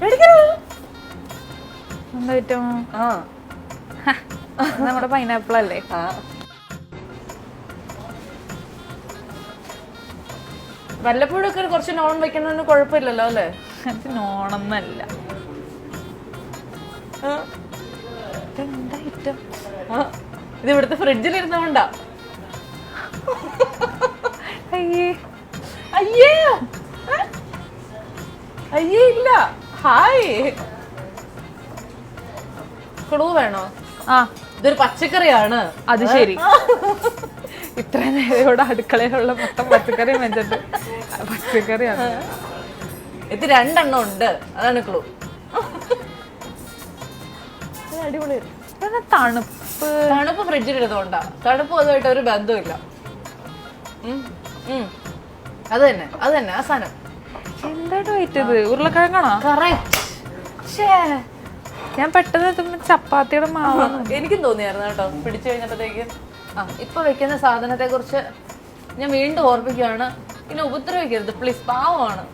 എന്താ നമ്മുടെ പൈനാപ്പിൾ അല്ലേ? വല്ലപ്പോഴും ഒക്കെ കുറച്ച് നോൺ വെക്കണമെന്ന് കുഴപ്പമില്ലല്ലോ അല്ലേ? നോണൊന്നല്ല. ഇത് ഇവിടുത്തെ ഫ്രിഡ്ജിൽ ഇരുന്നോണ്ടാ. അയ്യേ അയ്യേ അയ്യേ ഇല്ല. ഹായ്, ക്ലൂ വേണോ? ഇതൊരു പച്ചക്കറിയാണ്. അത് ശരി. ഇത്ര നേരം ഇവിടെ അടുക്കളയിലുള്ള മൊത്തം പച്ചക്കറി വെച്ചിട്ട് പച്ചക്കറിയാണ്. ഇത് 2 എണ്ണം ഉണ്ട്, അതാണ് ക്ലൂ. അടിപൊളി. തണുപ്പ് ഫ്രിഡ്ജിൽ ഇരുന്നോണ്ടാ. തണുപ്പ് അതുമായിട്ട് ഒരു ബന്ധമില്ല. അത് തന്നെ ആ സാധനം. എന്തായിട്ട് വെയിറ്റത്? ഉരുളക്കിഴങ്ങാണോ? ഞാൻ പെട്ടെന്ന് ചപ്പാത്തിയുടെ മാവാണ് എനിക്കും തോന്നിയായിരുന്നു കേട്ടോ പിടിച്ചു കഴിഞ്ഞപ്പോഴത്തേക്ക്. ഇപ്പൊ വെക്കുന്ന സാധനത്തെ കുറിച്ച് ഞാൻ വീണ്ടും ഓർമ്മിക്കുകയാണ്. ഇനി ഉപദ്രവിക്കരുത് പ്ലീസ്, പാവമാണ്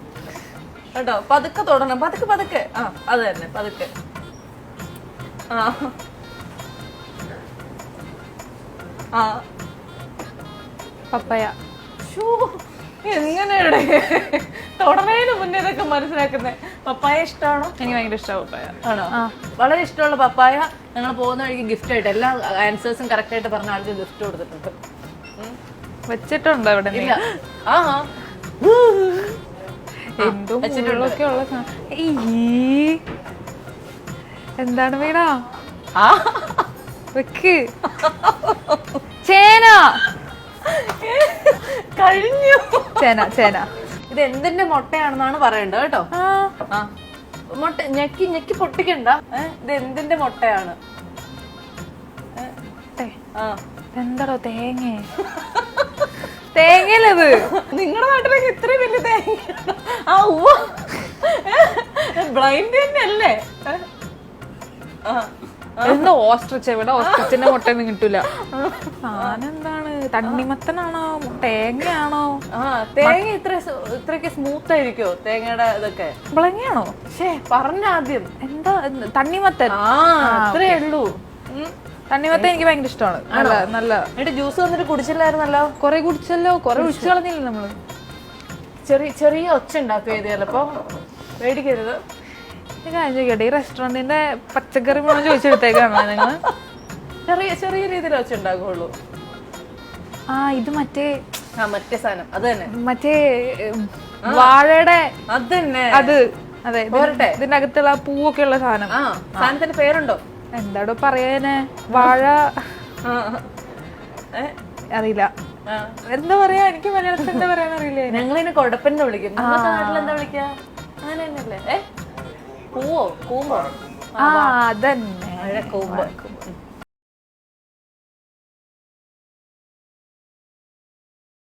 കേട്ടോ. പതുക്കെ തൊടണം, പതുക്കെ. അത് തന്നെ, പതുക്കെ. പപ്പായ. എങ്ങനെയാണ് തൊടനേന് മുന്നേ ഇതൊക്കെ മനസ്സിലാക്കുന്നേ? പപ്പായ ഇഷ്ടമാണോ? എനിക്ക് ഭയങ്കര ഇഷ്ടമാണ് പപ്പായ. ആണോ? വളരെ ഇഷ്ടമുള്ള പപ്പായ ഞങ്ങൾ പോകുന്ന വഴിക്ക് ഗിഫ്റ്റ് ആയിട്ട് എല്ലാ ആൻസേഴ്സും കറക്റ്റ് ആയിട്ട് പറഞ്ഞ ആൾക്ക് ഗിഫ്റ്റ് കൊടുത്തിട്ടുണ്ട്. വെച്ചിട്ടുണ്ടോ ഇവിടെ? എന്തൊക്കെ ഉള്ള എന്താണ് വീടാ? വെക്ക്. ചേന കഴിഞ്ഞു. ചേന. ഇത് എന്തിന്റെ മുട്ടയാണെന്നാണ് പറയേണ്ടത് കേട്ടോ. മുട്ട ഞെക്കി പൊട്ടിക്കണ്ട. ഇത് എന്തിന്റെ മുട്ടയാണ്? എന്താടോ? തേങ്ങയിലത്. നിങ്ങളുടെ നാട്ടിലേക്ക് ഇത്രയും വലിയ തേങ്ങ? ബ്ലൈൻഡ് തന്നെ അല്ലേ? എന്താ ഓസ്ട്രിച്ച്? എവിടെ ഓസ്ട്രിച്ചിന്റെ മുട്ടയൊന്നും കിട്ടൂല. സാധനം തണ്ണിമത്തനാണോ തേങ്ങയാണോ? തേങ്ങ ഇത്രയൊക്കെ സ്മൂത്ത് ആയിരിക്കോ തേങ്ങയുടെ ഇതൊക്കെ? ബ്ലങ്ങയാണോ? പറഞ്ഞാദ്യം എന്താ? തണ്ണിമത്തൻ. അത്രേ ഉള്ളൂ. തണ്ണിമത്തൻ എനിക്ക് ഭയങ്കര ഇഷ്ടമാണ്. നല്ല ജ്യൂസ് വന്നിട്ട് കുടിച്ചില്ലായിരുന്നല്ലോ? കൊറേ കുടിച്ചല്ലോ, കൊറേ ഒഴിച്ചു കളഞ്ഞില്ല നമ്മള്. ചെറിയ ഒച്ച ഉണ്ടാക്കുക ചിലപ്പോ, പേടിക്കരുത്. കാര്യം ചോദിക്കട്ടെ, ഈ റെസ്റ്റോറന്റിന്റെ പച്ചക്കറി മുഴുവൻ ചോദിച്ചെടുത്തേക്കാണോ നിങ്ങള്? ചെറിയ രീതിയിൽ ഒച്ച ഉണ്ടാക്കുള്ളൂ. ഇത് മറ്റേ സാധനം അത് തന്നെ, മറ്റേ വാഴയുടെ അത് തന്നെ. അത് അതെ, ഇതിന്റെ അകത്തുള്ള പൂവൊക്കെ ഉള്ള സാധനം. സാധനത്തിന്റെ പേരുണ്ടോ? എന്താടോ പറയാനെ? വാഴ അറിയില്ല. എന്താ പറയാ? എനിക്ക് മലയാളത്തിൽ എന്താ പറയാന്ന് അറിയില്ല. ഞങ്ങളിതിനെ കൊടപ്പൻ വിളിക്കും. നാട്ടിലെന്താ വിളിക്കാ? അങ്ങനെ തന്നെയല്ലേ? പൂവോ കൂമ്പോ? അതന്നെ, കൂമ്പോ.